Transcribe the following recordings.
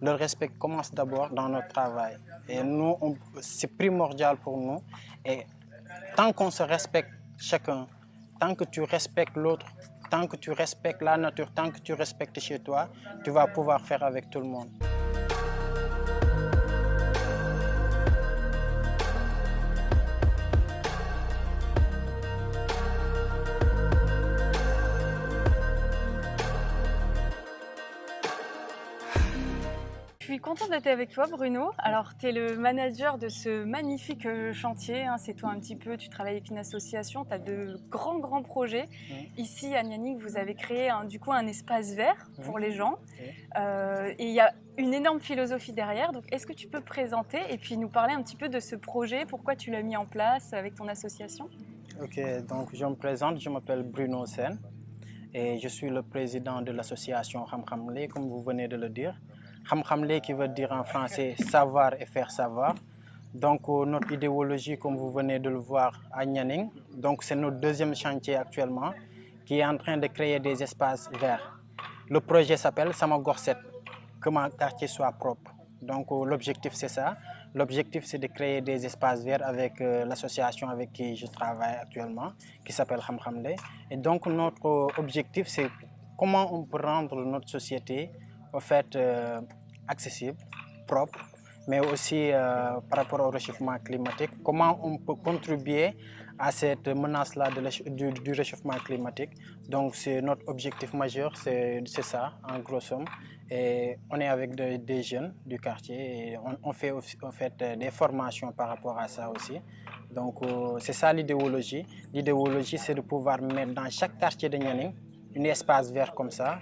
Le respect commence d'abord dans notre travail. Et nous, c'est primordial pour nous. Et tant qu'on se respecte chacun, tant que tu respectes l'autre, tant que tu respectes la nature, tant que tu respectes chez toi, tu vas pouvoir faire avec tout le monde. Je suis contente d'être avec toi, Bruno. Alors, tu es le manager de ce magnifique chantier. C'est toi un petit peu, tu travailles avec une association, tu as de grands projets. Ici, à Nianing, vous avez créé du coup un espace vert pour les gens. Et il y a une énorme philosophie derrière. Donc, est-ce que tu peux présenter et puis nous parler un petit peu de ce projet, pourquoi tu l'as mis en place avec ton association? Ok, donc je me présente, je m'appelle Bruno Sen et je suis le président de l'association Ham Hamle, comme vous venez de le dire. Ham Hamle qui veut dire en français savoir et faire savoir. Donc notre idéologie, comme vous venez de le voir à Nianing, donc c'est notre deuxième chantier actuellement qui est en train de créer des espaces verts. Le projet s'appelle Samagorset, que mon quartier soit propre. Donc l'objectif c'est ça. L'objectif c'est de créer des espaces verts avec l'association avec qui je travaille actuellement, qui s'appelle Ham Hamle. Et donc notre objectif c'est comment on peut rendre notre société au fait accessible, propre, mais aussi par rapport au réchauffement climatique, comment on peut contribuer à cette menace-là du réchauffement climatique. Donc c'est notre objectif majeur, c'est ça en gros somme. Et on est avec des jeunes du quartier et on fait en fait des formations par rapport à ça aussi. Donc c'est ça l'idéologie. L'idéologie c'est de pouvoir mettre dans chaque quartier de Nianing un espace vert comme ça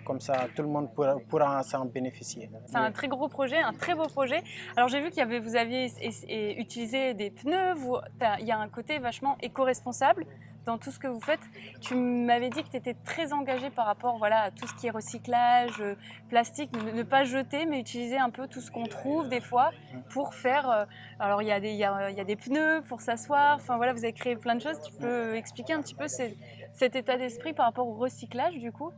tout le monde pourra s'en bénéficier. C'est un très gros projet, un très beau projet. Alors j'ai vu vous aviez utilisé des pneus, il y a un côté vachement éco-responsable dans tout ce que vous faites. Tu m'avais dit que tu étais très engagé par rapport à tout ce qui est recyclage, plastique, ne pas jeter, mais utiliser un peu tout ce qu'on trouve des fois pour faire... alors il y a des pneus pour s'asseoir, enfin voilà, vous avez créé plein de choses. Tu peux expliquer un petit peu cet état d'esprit par rapport au recyclage du coup?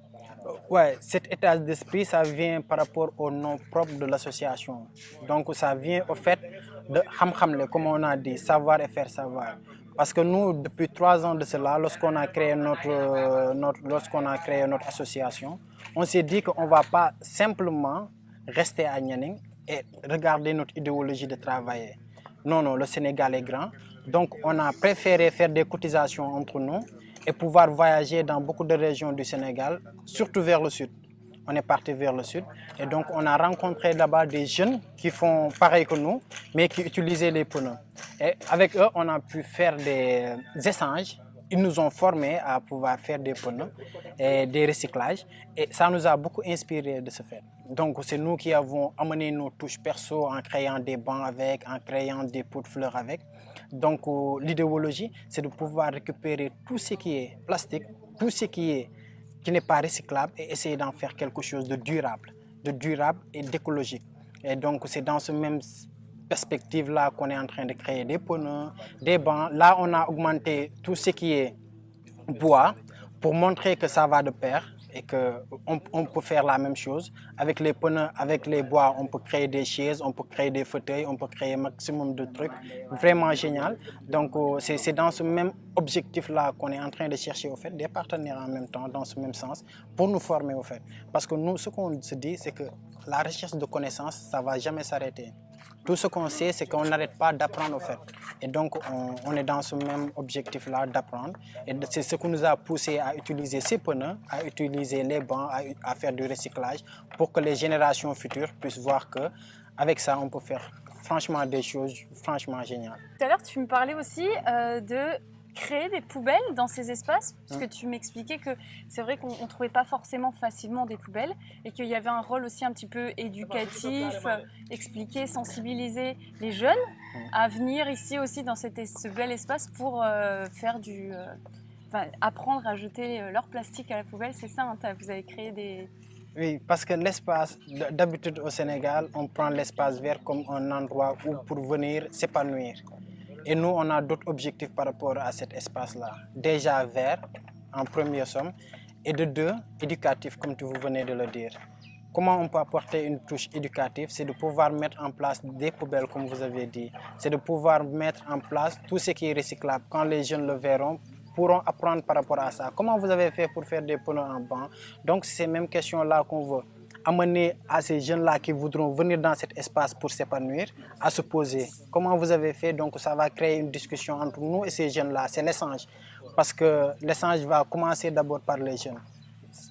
Ouais, cet état d'esprit, ça vient par rapport au nom propre de l'association. Donc, ça vient au fait de Hamhamle, comme on a dit, savoir et faire savoir. Parce que nous, depuis 3 ans de cela, lorsqu'on a créé notre association, on s'est dit qu'on ne va pas simplement rester à Nianing et regarder notre idéologie de travailler. Non, non, le Sénégal est grand. Donc, on a préféré faire des cotisations entre nous et pouvoir voyager dans beaucoup de régions du Sénégal, surtout vers le sud. On est parti vers le sud et donc on a rencontré là-bas des jeunes qui font pareil que nous, mais qui utilisaient les pneus. Et avec eux, on a pu faire des échanges. Ils nous ont formés à pouvoir faire des pneus et des recyclages et ça nous a beaucoup inspiré de ce fait. Donc c'est nous qui avons amené nos touches perso en créant des bancs avec, en créant des pots de fleurs avec. Donc l'idéologie, c'est de pouvoir récupérer tout ce qui est plastique, tout ce qui n'est pas recyclable et essayer d'en faire quelque chose de durable et d'écologique. Et donc c'est dans ce même perspective-là qu'on est en train de créer des pneus, des bancs. Là, on a augmenté tout ce qui est bois pour montrer que ça va de pair et qu'on peut faire la même chose. Avec les pneus, avec les bois, on peut créer des chaises, on peut créer des fauteuils, on peut créer un maximum de trucs. Vraiment génial. Donc, c'est dans ce même objectif-là qu'on est en train de chercher au fait, des partenaires en même temps, dans ce même sens, pour nous former au fait. Parce que nous, ce qu'on se dit, c'est que la recherche de connaissances, ça ne va jamais s'arrêter. Tout ce qu'on sait, c'est qu'on n'arrête pas d'apprendre au fait. Et donc, on est dans ce même objectif-là d'apprendre. Et c'est ce qui nous a poussé à utiliser ces pneus, à utiliser les bancs, à faire du recyclage pour que les générations futures puissent voir qu'avec ça, on peut faire franchement des choses franchement géniales. Tout à l'heure, tu me parlais aussi de créer des poubelles dans ces espaces, parce que tu m'expliquais que c'est vrai qu'on ne trouvait pas forcément facilement des poubelles et qu'il y avait un rôle aussi un petit peu éducatif, expliquer, sensibiliser les jeunes à venir ici aussi dans ce bel espace pour apprendre à jeter leur plastique à la poubelle. C'est ça, vous avez créé des... Oui, parce que l'espace, d'habitude au Sénégal, on prend l'espace vert comme un endroit où pour venir s'épanouir. Et nous, on a d'autres objectifs par rapport à cet espace-là. Déjà vert, en première somme, et de deux, éducatif, comme vous venez de le dire. comment on peut apporter une touche éducative, c'est de pouvoir mettre en place des poubelles, comme vous avez dit. C'est de pouvoir mettre en place tout ce qui est recyclable. Quand les jeunes le verront, pourront apprendre par rapport à ça. Comment vous avez fait pour faire des pneus en banc? Donc, c'est ces mêmes questions-là qu'on veut amener à ces jeunes-là qui voudront venir dans cet espace pour s'épanouir, à se poser. Comment vous avez fait? Donc, ça va créer une discussion entre nous et ces jeunes-là. C'est l'échange. Parce que l'échange va commencer d'abord par les jeunes.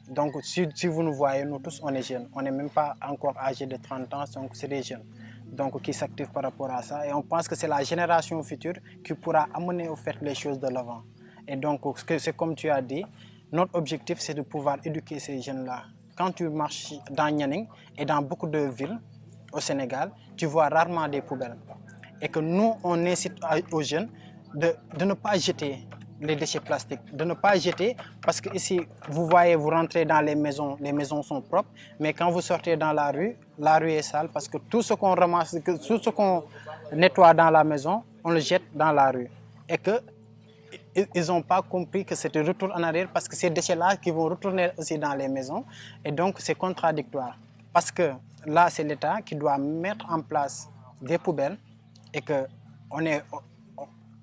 Donc, si vous nous voyez, nous tous, on est jeunes. On n'est même pas encore âgés de 30 ans, donc c'est des jeunes donc, qui s'activent par rapport à ça. Et on pense que c'est la génération future qui pourra amener au fait les choses de l'avant. Et donc, c'est comme tu as dit, notre objectif, c'est de pouvoir éduquer ces jeunes-là. Quand tu marches dans Nianing et dans beaucoup de villes au Sénégal, tu vois rarement des poubelles. Et que nous, on incite aux jeunes de ne pas jeter les déchets plastiques, de ne pas jeter, parce que ici, vous voyez, vous rentrez dans les maisons sont propres, mais quand vous sortez dans la rue est sale, parce que tout ce qu'on ramasse, tout ce qu'on nettoie dans la maison, on le jette dans la rue. Et que ils n'ont pas compris que c'était retour en arrière, parce que ces déchets-là qui vont retourner aussi dans les maisons, et donc c'est contradictoire. Parce que là, c'est l'État qui doit mettre en place des poubelles, et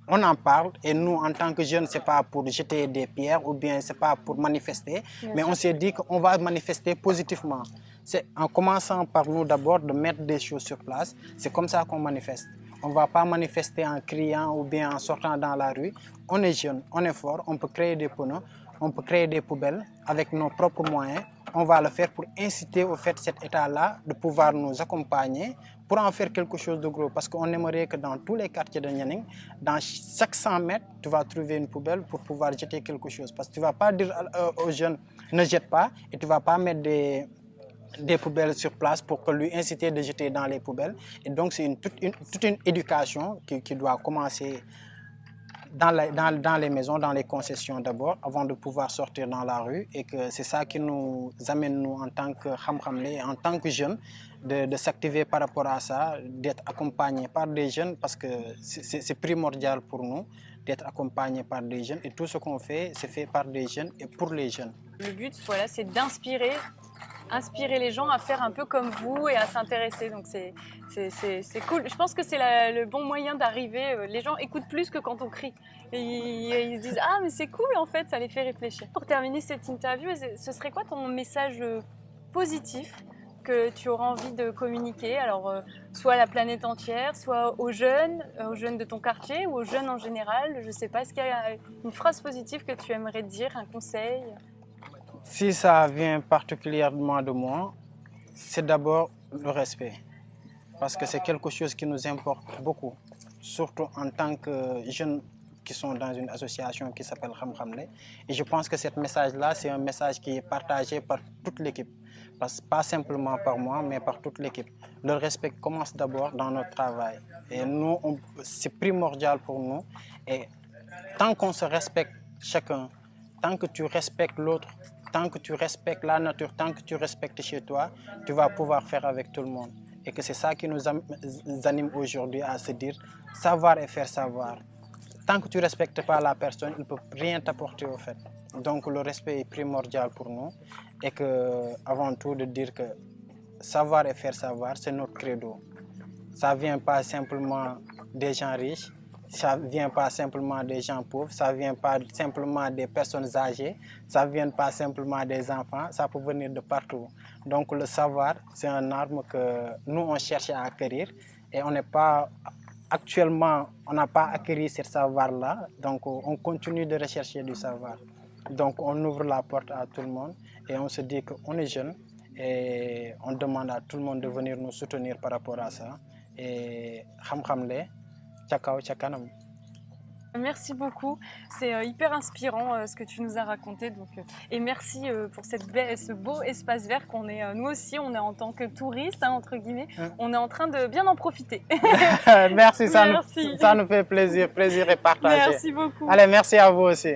on en parle, et nous, en tant que jeunes, ce n'est pas pour jeter des pierres ou bien ce n'est pas pour manifester, mais on s'est dit qu'on va manifester positivement. C'est en commençant par nous d'abord de mettre des choses sur place, c'est comme ça qu'on manifeste. On ne va pas manifester en criant ou bien en sortant dans la rue. On est jeune, on est fort, on peut créer des pneus, on peut créer des poubelles avec nos propres moyens. On va le faire pour inciter au fait cet État-là de pouvoir nous accompagner pour en faire quelque chose de gros. Parce qu'on aimerait que dans tous les quartiers de Nianing, dans chaque 100 mètres, tu vas trouver une poubelle pour pouvoir jeter quelque chose. Parce que tu ne vas pas dire aux jeunes ne jette pas et tu ne vas pas mettre des poubelles sur place pour que lui inciter de jeter dans les poubelles. Et donc c'est toute une éducation qui doit commencer dans les maisons, dans les concessions d'abord, avant de pouvoir sortir dans la rue. Et que c'est ça qui nous amène, nous, en tant que Khamkhamlé, en tant que jeunes, de s'activer par rapport à ça, d'être accompagnés par des jeunes, parce que c'est primordial pour nous d'être accompagnés par des jeunes. Et tout ce qu'on fait, c'est fait par des jeunes et pour les jeunes. Le but, voilà, c'est d'inspirer les gens à faire un peu comme vous et à s'intéresser. Donc c'est cool. Je pense que c'est le bon moyen d'arriver. Les gens écoutent plus que quand on crie. Et ils se disent « Ah, mais c'est cool en fait, ça les fait réfléchir ». Pour terminer cette interview, ce serait quoi ton message positif que tu auras envie de communiquer? Alors, soit à la planète entière, soit aux jeunes de ton quartier ou aux jeunes en général. Je ne sais pas, est-ce qu'il y a une phrase positive que tu aimerais dire, un conseil? Si ça vient particulièrement de moi, c'est d'abord le respect. Parce que c'est quelque chose qui nous importe beaucoup, surtout en tant que jeunes qui sont dans une association qui s'appelle Khamkhamlé. Et je pense que ce message-là, c'est un message qui est partagé par toute l'équipe. Pas simplement par moi, mais par toute l'équipe. Le respect commence d'abord dans notre travail. Et nous, c'est primordial pour nous. Et tant qu'on se respecte chacun, tant que tu respectes l'autre, tant que tu respectes la nature, tant que tu respectes chez toi, tu vas pouvoir faire avec tout le monde. Et que c'est ça qui nous anime aujourd'hui à se dire savoir et faire savoir. Tant que tu ne respectes pas la personne, il ne peut rien t'apporter au fait. Donc le respect est primordial pour nous. Et que, avant tout, de dire que savoir et faire savoir, c'est notre credo. Ça ne vient pas simplement des gens riches, ça ne vient pas simplement des gens pauvres, ça ne vient pas simplement des personnes âgées, ça ne vient pas simplement des enfants, ça peut venir de partout. Donc le savoir, c'est un arme que nous, on cherche à acquérir et on n'est pas... Actuellement, on n'a pas acquis ce savoir-là, donc on continue de rechercher du savoir. Donc on ouvre la porte à tout le monde et on se dit qu'on est jeune et on demande à tout le monde de venir nous soutenir par rapport à ça. Et Khamkhamlé, Tchakao Tchakanam. Merci beaucoup, c'est hyper inspirant ce que tu nous as raconté. Donc, et merci pour ce beau espace vert qu'on est, nous aussi, on est en tant que touristes, hein, entre guillemets, on est en train de bien en profiter. Merci, ça nous fait plaisir et partagé. Merci beaucoup. Allez, merci à vous aussi.